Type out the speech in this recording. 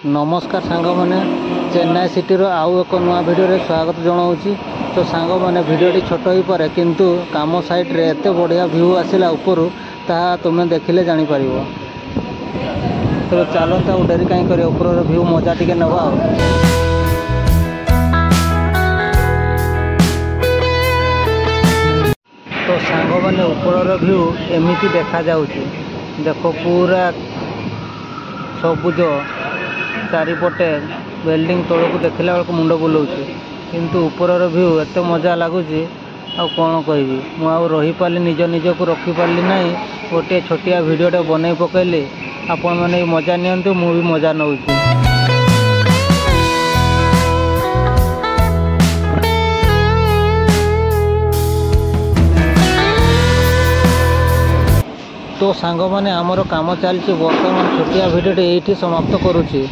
नमस्कार सांग मैंने चेन्नई सिटी रो आउ एक नुआ वीडियो रे स्वागत जनाऊँगी। तो सांग मैंने वीडियोटी छोट ही पड़े किंतु काम साइड रे एते बढ़िया व्यू आसला ऊपर ताहा तुम्हें देखिले जानी परिबो। तो चलता डेरी कहीं कर ऊपर व्यू मजा टिके नवा। तो सांग मैंने ऊपर व्यू एमती देखा जाउची। देखो पूरा सबुज चारिपटे बिल्डिंग तौक देखला बेलू मुंड बुलाऊँ किंतु ऊपर व्यू एत मजा लगुच आ कौन कहबी मु आ रही पाली निज निजक रखिपारि ना। गोटे छोटिया वीडियोटे बनई पकईली आपण मैंने मजा नियंतु मु भी मजा नौ। तो सांग मैंने आमर काम चलती बर्तमान छोटिया वीडियोटे ये समाप्त करुच्ची।